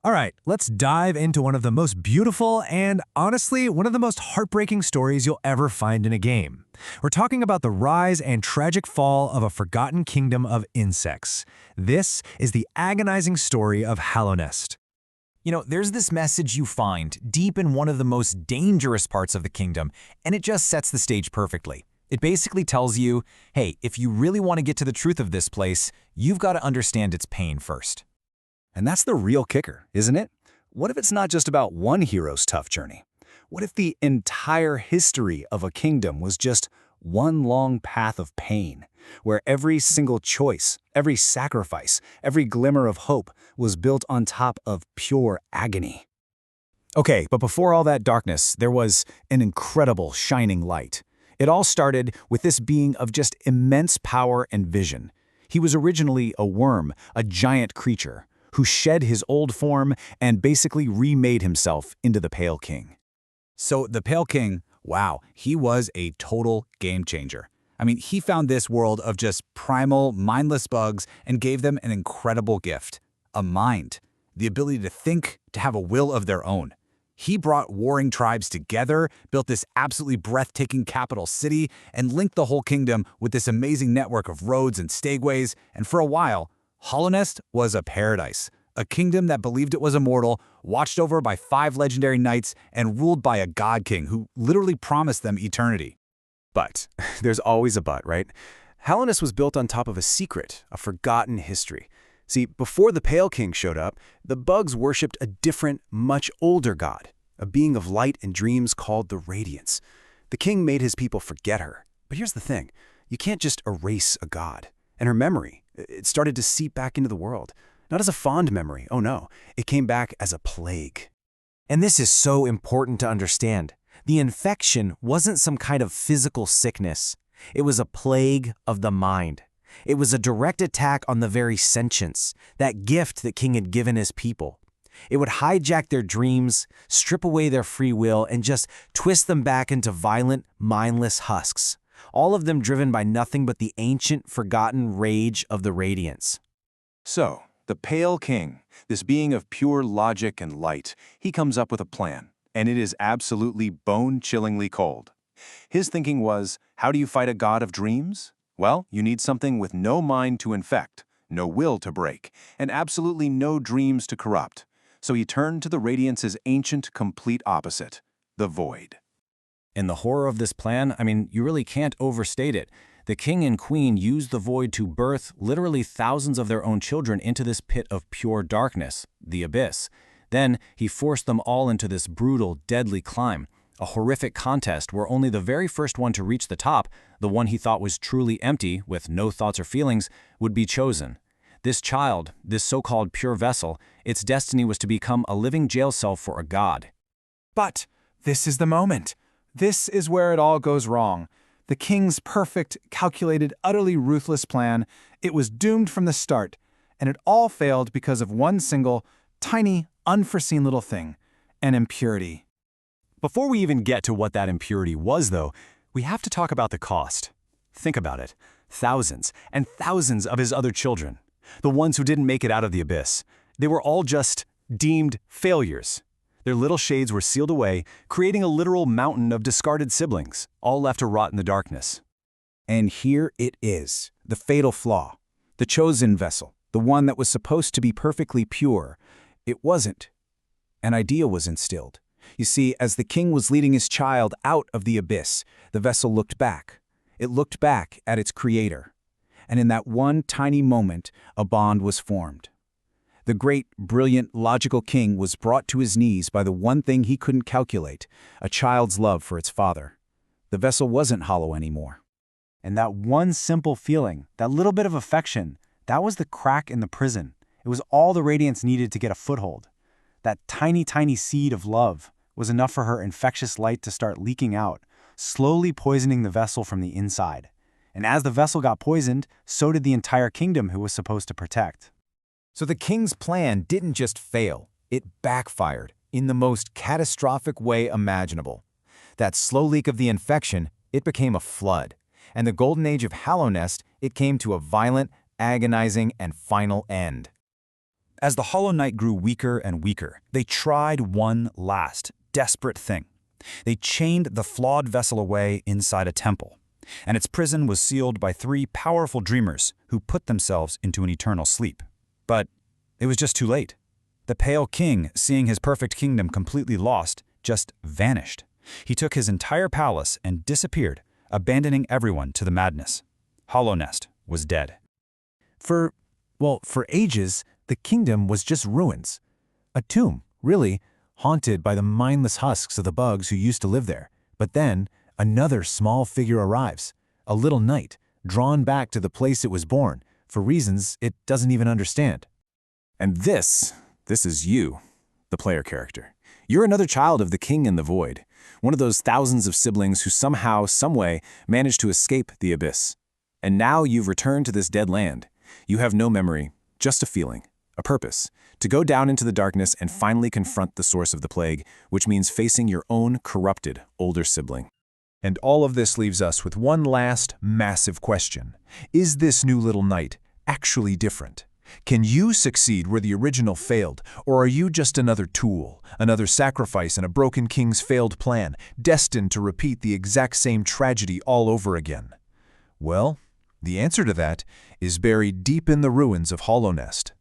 All right, let's dive into one of the most beautiful and, honestly, one of the most heartbreaking stories you'll ever find in a game. We're talking about the rise and tragic fall of a forgotten kingdom of insects. This is the agonizing story of Hallownest. There's this message you find deep in one of the most dangerous parts of the kingdom, and it just sets the stage perfectly. It basically tells you, hey, if you really want to get to the truth of this place, you've got to understand its pain first. And that's the real kicker, isn't it? What if it's not just about one hero's tough journey? What if the entire history of a kingdom was just one long path of pain, where every single choice, every sacrifice, every glimmer of hope was built on top of pure agony? Okay, but before all that darkness, there was an incredible shining light. It all started with this being of just immense power and vision. He was originally a worm, a giant creature, who shed his old form and basically remade himself into the Pale King. So the Pale King, wow, he was a total game changer. I mean, he found this world of just primal, mindless bugs and gave them an incredible gift, a mind, the ability to think, to have a will of their own. He brought warring tribes together, built this absolutely breathtaking capital city, and linked the whole kingdom with this amazing network of roads and stageways, and for a while, Hallownest was a paradise, a kingdom that believed it was immortal, watched over by 5 legendary knights, and ruled by a god king who literally promised them eternity. But there's always a but, right? Hallownest was built on top of a secret, a forgotten history. See, before the Pale King showed up, the bugs worshipped a different, much older god, a being of light and dreams called the Radiance. The king made his people forget her. But here's the thing, you can't just erase a god. And her memory, it started to seep back into the world. Not as a fond memory, oh no, it came back as a plague. And this is so important to understand. The infection wasn't some kind of physical sickness. It was a plague of the mind. It was a direct attack on the very sentience, that gift that King had given his people. It would hijack their dreams, strip away their free will, and just twist them back into violent, mindless husks. All of them driven by nothing but the ancient, forgotten rage of the Radiance. So, the Pale King, this being of pure logic and light, he comes up with a plan, and it is absolutely bone-chillingly cold. His thinking was, how do you fight a god of dreams? Well, you need something with no mind to infect, no will to break, and absolutely no dreams to corrupt. So he turned to the Radiance's ancient, complete opposite, the Void. And the horror of this plan, you really can't overstate it. The king and queen used the Void to birth literally thousands of their own children into this pit of pure darkness, the Abyss. Then he forced them all into this brutal, deadly climb, a horrific contest where only the very first one to reach the top, the one he thought was truly empty, with no thoughts or feelings, would be chosen. This child, this so-called pure vessel, its destiny was to become a living jail cell for a god. But this is the moment. This is where it all goes wrong. The king's perfect, calculated, utterly ruthless plan, it was doomed from the start, and it all failed because of one single, tiny, unforeseen little thing, an impurity. Before we even get to what that impurity was, though, we have to talk about the cost. Think about it. Thousands and thousands of his other children, the ones who didn't make it out of the Abyss, they were all just deemed failures. Their little shades were sealed away, creating a literal mountain of discarded siblings, all left to rot in the darkness. And here it is, the fatal flaw, the chosen vessel, the one that was supposed to be perfectly pure. It wasn't. An idea was instilled. You see, as the king was leading his child out of the Abyss, the vessel looked back. It looked back at its creator. And in that one tiny moment, a bond was formed. The great, brilliant, logical king was brought to his knees by the one thing he couldn't calculate, a child's love for its father. The vessel wasn't hollow anymore. And that one simple feeling, that little bit of affection, that was the crack in the prison. It was all the Radiance needed to get a foothold. That tiny, tiny seed of love was enough for her infectious light to start leaking out, slowly poisoning the vessel from the inside. And as the vessel got poisoned, so did the entire kingdom who was supposed to protect. So the king's plan didn't just fail, it backfired in the most catastrophic way imaginable. That slow leak of the infection, it became a flood. And the golden age of Hallownest, it came to a violent, agonizing, and final end. As the Hollow Knight grew weaker and weaker, they tried one last, desperate thing. They chained the flawed vessel away inside a temple, and its prison was sealed by 3 powerful dreamers who put themselves into an eternal sleep. But it was just too late. The Pale King, seeing his perfect kingdom completely lost, just vanished. He took his entire palace and disappeared, abandoning everyone to the madness. Hallownest was dead. For ages, the kingdom was just ruins. A tomb, really, haunted by the mindless husks of the bugs who used to live there. But then, another small figure arrives, a little knight, drawn back to the place it was born, for reasons it doesn't even understand. And this is you, the player character. You're another child of the King in the Void, one of those thousands of siblings who somehow, someway, managed to escape the abyss. And now you've returned to this dead land. You have no memory, just a feeling, a purpose, to go down into the darkness and finally confront the source of the plague, which means facing your own corrupted older sibling. And all of this leaves us with one last massive question. Is this new little knight actually different? Can you succeed where the original failed, or are you just another tool, another sacrifice in a broken king's failed plan, destined to repeat the exact same tragedy all over again? Well, the answer to that is buried deep in the ruins of Hallownest.